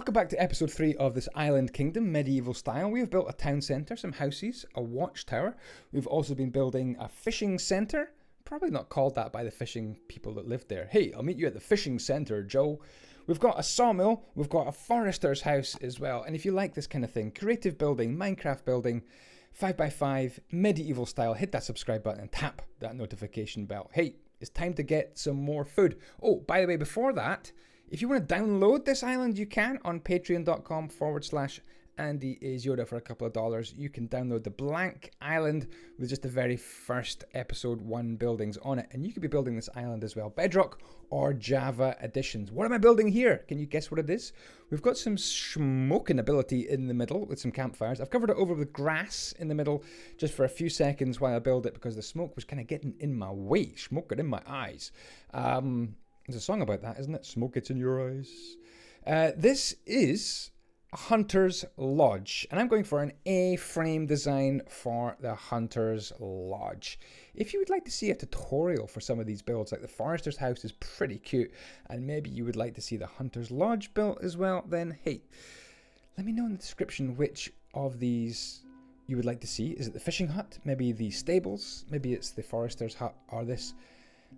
Welcome back to episode 3 of this island kingdom, medieval style. We have built a town centre, some houses, a watchtower. We've also been building a fishing centre. Probably not called that by the fishing people that lived there. Hey, I'll meet you at the fishing centre, Joe. We've got a sawmill, we've got a forester's house as well. And if you like this kind of thing, creative building, Minecraft building, 5x5, medieval style, hit that subscribe button and tap that notification bell. Hey, it's time to get some more food. Oh, by the way, before that, if you want to download this island, you can on patreon.com/Andyisyoda for a couple of dollars. You can download the blank island with just the very first episode 1 buildings on it. And you could be building this island as well. Bedrock or Java editions. What am I building here? Can you guess what it is? We've got some smoking ability in the middle with some campfires. I've covered it over with grass in the middle just for a few seconds while I build it because the smoke was kind of getting in my way. Smoke it in my eyes. There's a song about that, isn't it? Smoke gets in your eyes. This is a Hunter's Lodge, and I'm going for an A-frame design for the Hunter's Lodge. If you would like to see a tutorial for some of these builds, like the Forester's House is pretty cute, and maybe you would like to see the Hunter's Lodge built as well, then hey, let me know in the description which of these you would like to see. Is it the fishing hut? Maybe the stables? Maybe it's the Forester's hut, or this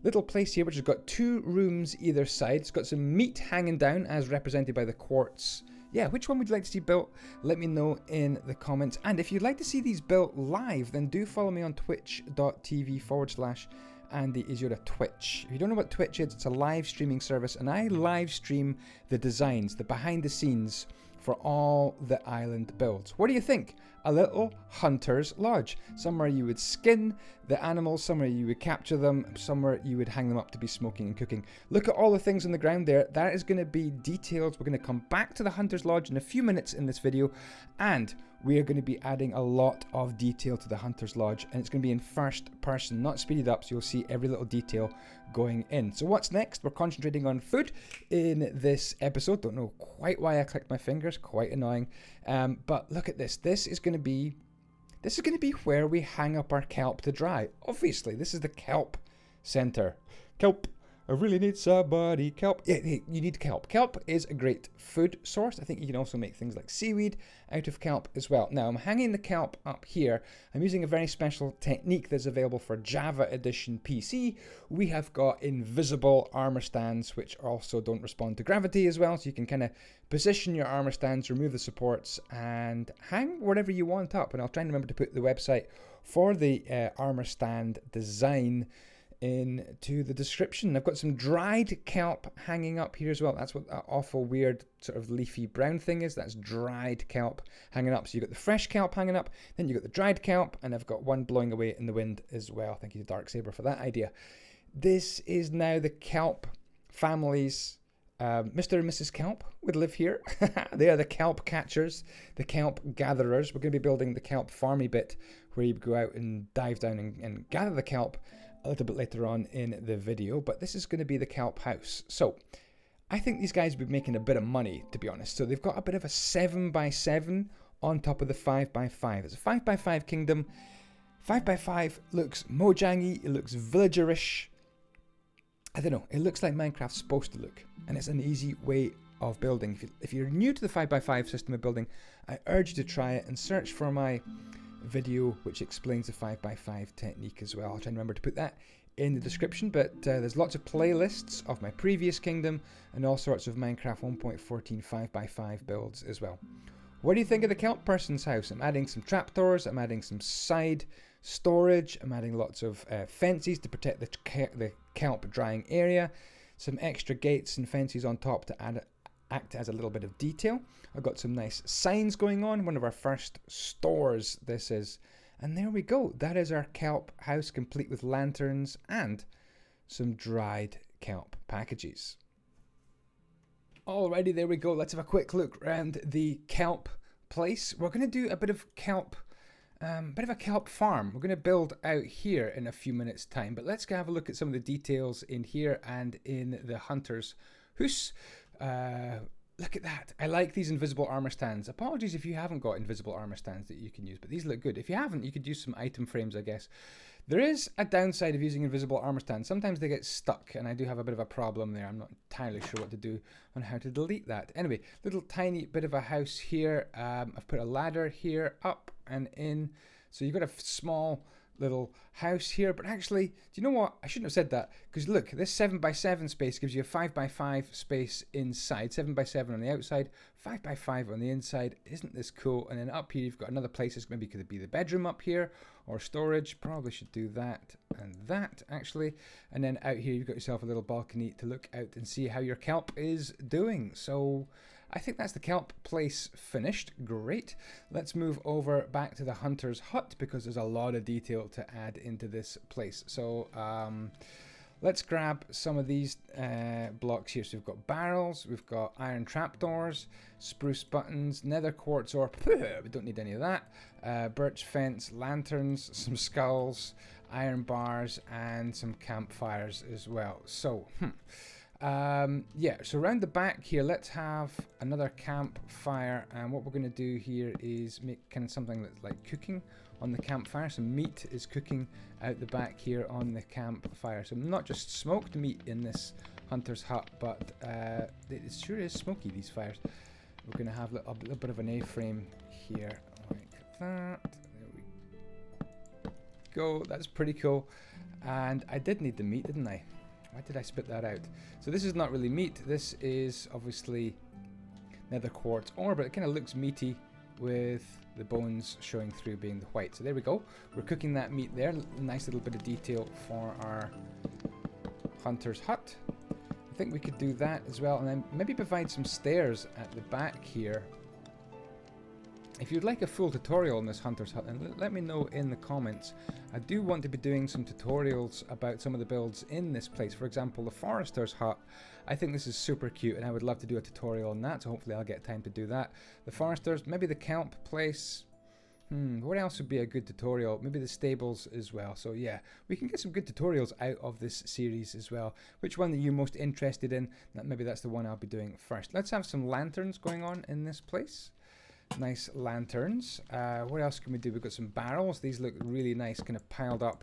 little place here which has got 2 rooms either side. It's got some meat hanging down as represented by the quartz. Yeah, which one would you like to see built? Let me know in the comments. And if you'd like to see these built live, then do follow me on twitch.tv/Andyisyoda Twitch. If you don't know what Twitch is, it's a live streaming service, and I live stream the designs, the behind the scenes for all the island builds. What do you think? A little Hunter's Lodge. Somewhere you would skin the animals, somewhere you would capture them, somewhere you would hang them up to be smoking and cooking. Look at all the things on the ground there. That is going to be detailed. We're going to come back to the Hunter's Lodge in a few minutes in this video, and we are going to be adding a lot of detail to the Hunter's Lodge, and it's going to be in first person, not speeded up, so you'll see every little detail going in. So what's next? We're concentrating on food in this episode. Don't know quite why I clicked my fingers, quite annoying. But look at this. This is going to be where we hang up our kelp to dry. Obviously, this is the kelp center. Kelp. I really need somebody. Kelp. Yeah, you need kelp. Kelp is a great food source. I think you can also make things like seaweed out of kelp as well. Now, I'm hanging the kelp up here. I'm using a very special technique that's available for Java Edition PC. We have got invisible armor stands, which also don't respond to gravity as well. So you can kind of position your armor stands, remove the supports, and hang whatever you want up. And I'll try and remember to put the website for the armor stand design into the description. I've got some dried kelp hanging up here as well. That's what that awful weird sort of leafy brown thing is. That's dried kelp hanging up. So you've got the fresh kelp hanging up, then you've got the dried kelp, and I've got one blowing away in the wind as well. Thank you to Darksaber for that idea. This is now the kelp family's Mr. and Mrs. Kelp would live here. They are the kelp catchers, the kelp gatherers. We're going to be building the kelp farmy bit where you go out and dive down and gather the kelp a little bit later on in the video, but this is going to be the kelp house. So I think these guys will be making a bit of money, to be honest. So they've got a bit of a 7x7 on top of the 5x5. It's a 5x5 kingdom. 5x5 looks mojangy, it looks villagerish. I don't know, it looks like Minecraft's supposed to look, and it's an easy way of building. If you're new to the 5x5 system of building, I urge you to try it and search for my video which explains the 5x5 technique as well. I'll try and remember to put that in the description, but there's lots of playlists of my previous kingdom and all sorts of Minecraft 1.14 5x5 builds as well. What do you think of the kelp person's house? I'm adding some trapdoors, I'm adding some side storage, I'm adding lots of fences to protect the kelp drying area, some extra gates and fences on top to act as a little bit of detail. I've got some nice signs going on. One of our first stores this is. And there we go. That is our kelp house, complete with lanterns and some dried kelp packages. Alrighty, there we go. Let's have a quick look around the kelp place. We're going to do a bit of a kelp farm. We're going to build out here in a few minutes time, but let's go have a look at some of the details in here and in the hunter's house. Look at that. I like these invisible armor stands. Apologies if you haven't got invisible armor stands that you can use, but these look good. If you haven't, you could use some item frames, I guess, There is a downside of using invisible armor stands. Sometimes they get stuck, and I do have a bit of a problem there. I'm not entirely sure what to do on how to delete that. Anyway, little tiny bit of a house here. I've put a ladder here, up and in. So you've got a small little house here, but actually, do you know what? I shouldn't have said that, because look, this 7x7 space gives you a 5x5 space inside, 7x7 on the outside, 5x5 on the inside. Isn't this cool? And then up here, you've got another place. It's maybe could be the bedroom up here, or storage. Probably should do that and that, actually. And then out here, you've got yourself a little balcony to look out and see how your kelp is doing. So I think that's the kelp place finished. Great. Let's move over back to the hunter's hut, because there's a lot of detail to add into this place. So let's grab some of these blocks here. So we've got barrels, we've got iron trapdoors, spruce buttons, nether quartz ore. We don't need any of that. Birch fence, lanterns, some skulls, iron bars, and some campfires as well. So, yeah, so around the back here, let's have another campfire, and what we're going to do here is make kind of something that's like cooking on the campfire. Some meat is cooking out the back here on the campfire. So not just smoked meat in this hunter's hut, but it sure is smoky, these fires. We're going to have a little bit of an A-frame here, like that. There we go. That's pretty cool. And I did need the meat, didn't I? Why did I spit that out? So this is not really meat. This is obviously nether quartz ore, but it kind of looks meaty with the bones showing through being the white. So there we go. We're cooking that meat there. Nice little bit of detail for our hunter's hut. I think we could do that as well, and then maybe provide some stairs at the back here. If you'd like a full tutorial on this hunter's hut, then let me know in the comments. I do want to be doing some tutorials about some of the builds in this place. For example, the forester's hut. I think this is super cute, and I would love to do a tutorial on that, so hopefully I'll get time to do that. The foresters, maybe the kelp place. What else would be a good tutorial? Maybe the stables as well. So yeah, we can get some good tutorials out of this series as well. Which one are you most interested in? Maybe that's the one I'll be doing first. Let's have some lanterns going on in this place. Nice lanterns. What else can we do? We've got some barrels. These look really nice, kind of piled up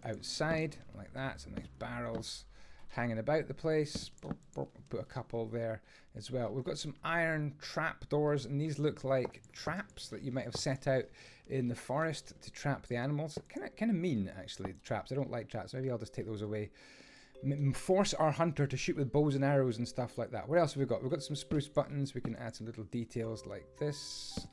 outside like that. Some nice barrels hanging about the place. Put a couple there as well. We've got some iron trap doors, and these look like traps that you might have set out in the forest to trap the animals. Kind of mean, actually, the traps. I don't like traps. Maybe I'll just take those away. Force our hunter to shoot with bows and arrows and stuff like that. What else have we got? We've got some spruce buttons. We can add some little details like this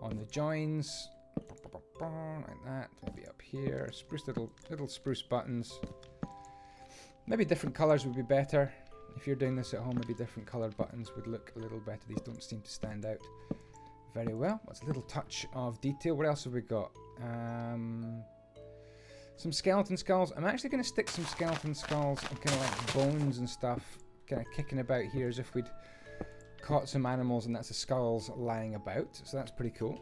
on the joins, like that. Maybe up here, spruce little spruce buttons. Maybe different colors would be better. If you're doing this at home, maybe different colored buttons would look a little better. These don't seem to stand out very well. That's a little touch of detail. What else have we got? Some skeleton skulls. I'm actually going to stick some skeleton skulls and kind of like bones and stuff kind of kicking about here as if we'd caught some animals and that's the skulls lying about. So that's pretty cool.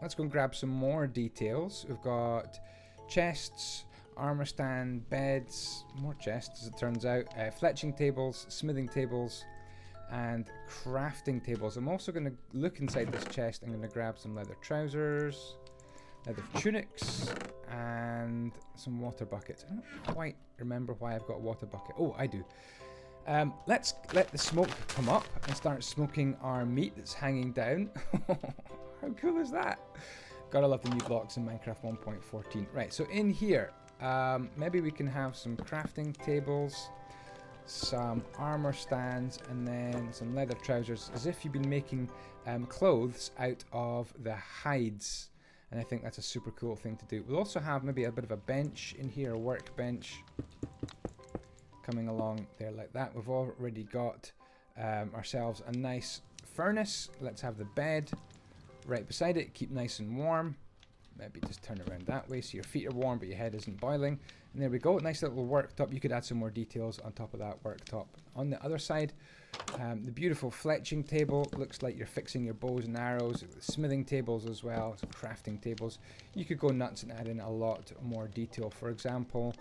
Let's go and grab some more details. We've got chests, armor stand, beds, more chests as it turns out, fletching tables, smithing tables, and crafting tables. I'm also going to look inside this chest. I'm going to grab some leather trousers, leather tunics, and some water buckets. I don't quite remember why I've got a water bucket. Oh, I do. Let's let the smoke come up and start smoking our meat that's hanging down. How cool is that? Gotta love the new blocks in Minecraft 1.14. Right, so in here, maybe we can have some crafting tables, some armor stands, and then some leather trousers, as if you've been making clothes out of the hides. And I think that's a super cool thing to do. We'll also have maybe a bit of a bench in here, a workbench coming along there like that. We've already got ourselves a nice furnace. Let's have the bed right beside it, keep nice and warm. Maybe just turn around that way so your feet are warm but your head isn't boiling. And there we go, nice little worktop. You could add some more details on top of that worktop. On the other side, the beautiful fletching table. Looks like you're fixing your bows and arrows. Smithing tables as well, some crafting tables. You could go nuts and add in a lot more detail. For example,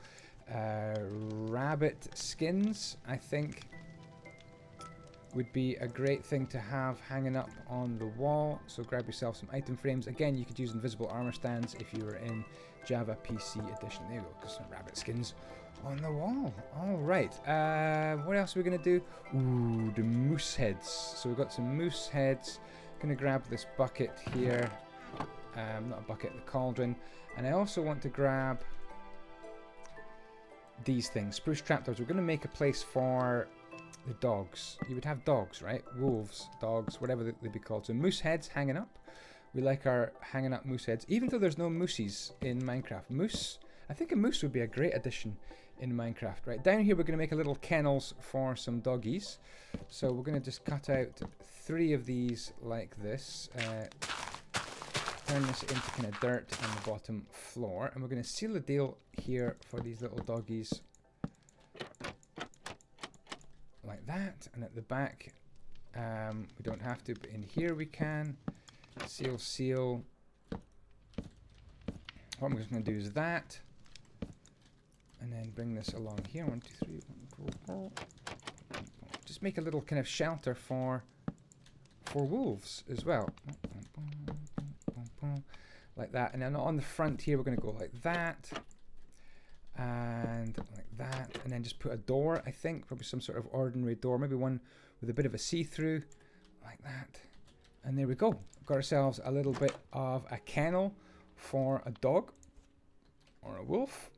rabbit skins, I think. would be a great thing to have hanging up on the wall. So grab yourself some item frames. Again, you could use invisible armor stands if you were in Java PC edition. There you go, got some rabbit skins on the wall. All right, what else are we gonna do? Ooh, the moose heads. So we've got some moose heads. Gonna grab this bucket here. Not a bucket, the cauldron. And I also want to grab these things, spruce trapdoors. We're gonna make a place for the dogs. You would have dogs, right? Wolves, dogs, whatever they'd be called. So moose heads hanging up. We like our hanging up moose heads, even though there's no moosies in Minecraft. Moose, I think a moose would be a great addition in Minecraft. Right, down here we're going to make a little kennels for some doggies. So we're going to just cut out 3 of these like this. Turn this into kind of dirt on the bottom floor. And we're going to seal the deal here for these little doggies. Like that. And at the back, we don't have to, but in here we can. Seal, seal. What I'm just going to do is that. And then bring this along here. 1, 2, 3, 1, 4. Just make a little kind of shelter for wolves as well. Like that. And then on the front here, we're going to go like that. And like that. And then just put a door, I think. Probably some sort of ordinary door. Maybe one with a bit of a see-through. Like that. And there we go. Got ourselves a little bit of a kennel for a dog. Or a wolf.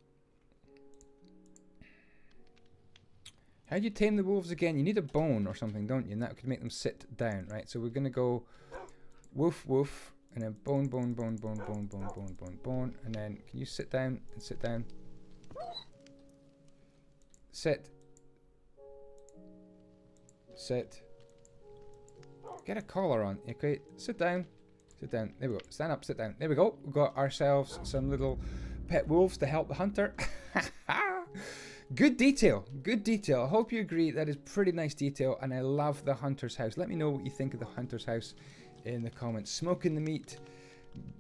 How do you tame the wolves again? You need a bone or something, don't you? And that could make them sit down, right? So we're going to go woof, woof, and then bone, bone, bone, bone, bone, bone, bone, bone, bone. And then can you sit down and sit down? Sit. Sit. Get a collar on. Okay, sit down. Sit down. There we go. Stand up, sit down. There we go. We've got ourselves some little pet wolves to help the hunter. Good detail, good detail. I hope you agree that is pretty nice detail, and I love the hunter's house. Let me know what you think of the hunter's house in the comments. Smoking the meat,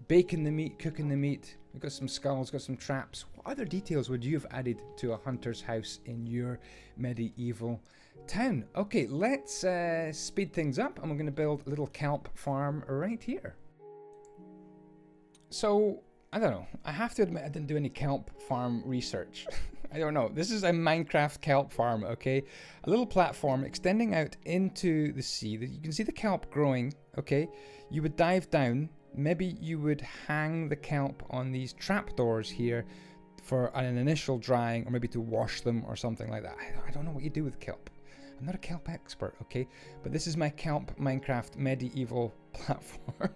baking the meat, cooking the meat. We've got some skulls, got some traps. What other details would you have added to a hunter's house in your medieval town? Okay, let's speed things up, and we're going to build a little kelp farm right here. So, I don't know. I have to admit I didn't do any kelp farm research. I don't know. This is a Minecraft kelp farm, okay? A little platform extending out into the sea. You can see the kelp growing, okay? You would dive down. Maybe you would hang the kelp on these trapdoors here for an initial drying, or maybe to wash them or something like that. I don't know what you do with kelp. I'm not a kelp expert, okay? But this is my kelp Minecraft medieval platform.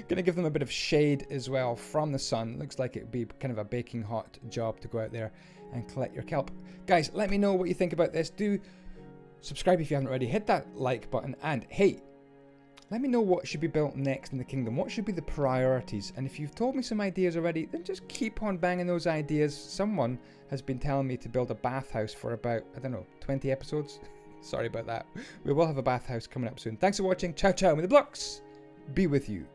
Gonna give them a bit of shade as well from the sun. Looks like it'd be kind of a baking hot job to go out there and collect your kelp. Guys, let me know what you think about this. Do subscribe if you haven't already. Hit that like button. And hey, let me know what should be built next in the kingdom. What should be the priorities? And if you've told me some ideas already, then just keep on banging those ideas. Someone has been telling me to build a bathhouse for about, I don't know, 20 episodes. Sorry about that. We will have a bathhouse coming up soon. Thanks for watching. Ciao, ciao. May the blocks be with you.